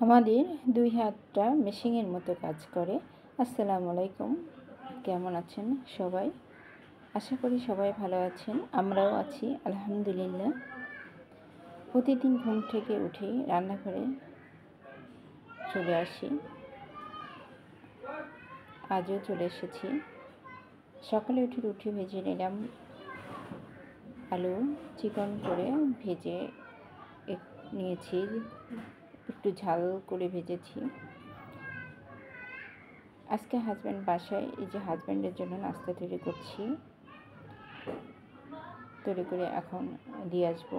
আমাদের দুই হাতটা মেশিনের মতো কাজ করে। আসসালামু আলাইকুম, কেমন আছেন সবাই? আশা করি সবাই ভালো আছেন, আমরাও আছি আলহামদুলিল্লাহ। প্রতিদিন ঘুম থেকে উঠেই রান্নাঘরে চলে আসি, আজও চলে এসেছি। সকালে উঠে রুটি ভেজে নিলাম, আলু চিকন করে ভেজে নিয়েছি, একটু ঝাল করে ভেজেছি। আজকে হাজব্যান্ড বাসায়, এই যে হাজব্যান্ডের জন্য নাস্তা তৈরি করছি, তৈরি করে এখন দিয়ে আসবো।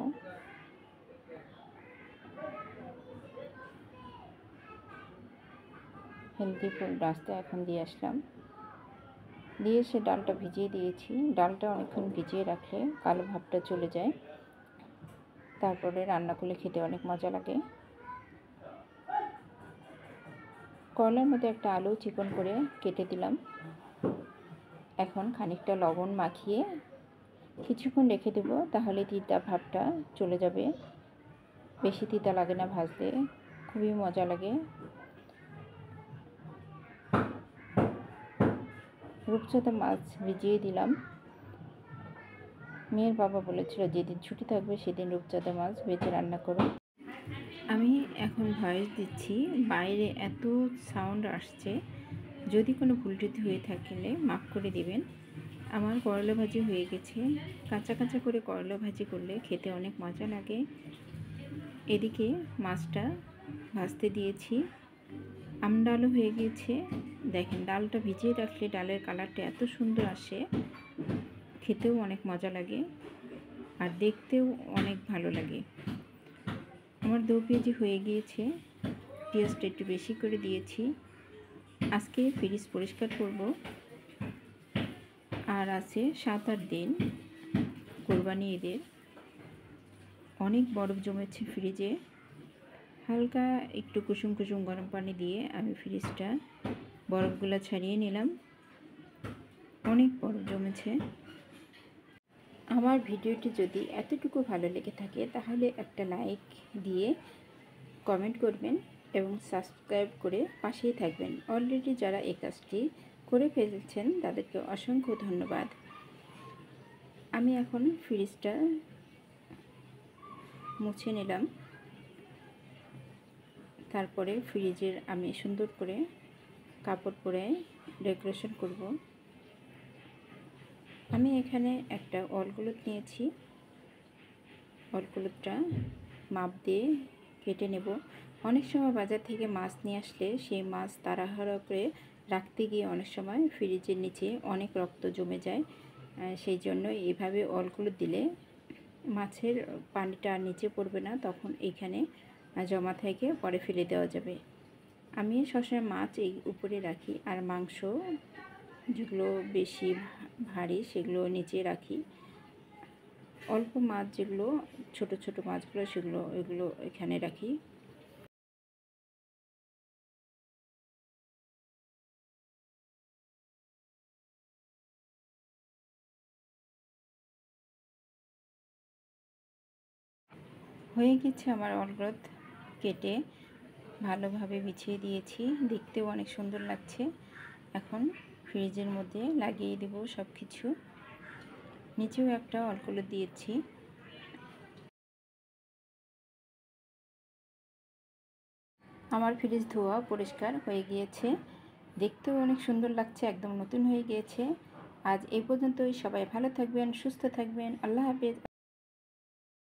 হেলদি ফুল নাস্তা এখন দিয়ে আসলাম, দিয়ে এসে ডালটা ভিজিয়ে দিয়েছি। ডালটা অনেকক্ষণ ভিজিয়ে রাখলে কালো ভাবটা চলে যায়, তারপরে রান্না করলে খেতে অনেক মজা লাগে। করলার মধ্যে একটা আলু চিকন করে কেটে দিলাম। এখন খানিকটা লবণ মাখিয়ে কিছুক্ষণ রেখে দেব, তাহলে তিতা ভাবটা চলে যাবে। বেশি তিতা লাগে না ভাজতে, খুবই মজা লাগে। রূপচাঁদা মাছ ভিজিয়ে দিলাম। মেয়ের বাবা বলেছিল যেদিন ছুটি থাকবে সেদিন রূপচাঁদা মাছ ভেজে রান্না করো। আমি এখন ভয়েস দিচ্ছি, বাইরে এত সাউন্ড আসছে, যদি কোনো ভুল ত্রুটি হয়ে থাকলে মাফ করে দিবেন। আমার করলা ভাজি হয়ে গেছে। কাঁচা কাঁচা করে করলা ভাজি করলে খেতে অনেক মজা লাগে। এদিকে মাছটা ভাজতে দিয়েছি। আমডালও হয়ে গিয়েছে। দেখেন, ডালটা ভিজিয়ে রাখলে ডালের কালারটা এত সুন্দর আসে, খেতেও অনেক মজা লাগে আর দেখতেও অনেক ভালো লাগে। আমার 2 কেজি হয়ে গিয়েছে। পেঁয়াজটা একটু বেশি করে দিয়েছি। আজকে ফ্রিজ পরিষ্কার করব। আর আছে 7-8 দিন কোরবানি ঈদের। অনেক বরফ জমেছে ফ্রিজে। হালকা একটু কুসুম কুসুম গরম পানি দিয়ে আমি ফ্রিজটা বরফগুলো ছাড়িয়ে নিলাম। অনেক বরফ জমেছে। আমার ভিডিওটি যদি এতটুকু ভালো লেগে থাকে তাহলে একটা লাইক দিয়ে কমেন্ট করবেন এবং সাবস্ক্রাইব করে পাশেই থাকবেন। অলরেডি যারা এই কাজটি করে ফেলছেন তাদেরকে অসংখ্য ধন্যবাদ। আমি এখন ফ্রিজটা মুছে নিলাম। তারপরে ফ্রিজের আমি সুন্দর করে কাপড় পরে ডেকোরেশন করব। আমি এখানে একটা অলগুলোত নিয়েছি। অলগুলোটা মাপ দিয়ে কেটে নেব। অনেক সময় বাজার থেকে মাছ নিয়ে আসলে সেই মাছ তাড়াহুড়ো করে রাখতে গিয়ে অনেক সময় ফ্রিজের নিচে অনেক রক্ত জমে যায়। সেই জন্য এইভাবে অলগুলো দিলে মাছের পানিটা নিচে পড়বে না, তখন এইখানে জমা থেকে পরে ফেলে দেওয়া যাবে। আমি সবসময় মাছ এই উপরে রাখি, আর মাংস যেগুলো বেশি ভারী সেগুলো নিচে রাখি। অল্প মাছ যেগুলো ছোট ছোট মাছগুলো এগুলো এখানে রাখি। হয়ে গেছে আমার অলগ্রত কেটে ভালোভাবে বিছিয়ে দিয়েছি, দেখতেও অনেক সুন্দর লাগছে। এখন ফ্রিজের মধ্যে লাগিয়ে দেব সব কিছু। নিচেও একটা অলগুলো দিয়েছি। আমার ফ্রিজ ধোয়া পরিষ্কার হয়ে গিয়েছে, দেখতেও অনেক সুন্দর লাগছে, একদম নতুন হয়ে গিয়েছে। আজ এই পর্যন্তই। সবাই ভালো থাকবেন, সুস্থ থাকবেন। আল্লাহ হাফেজ।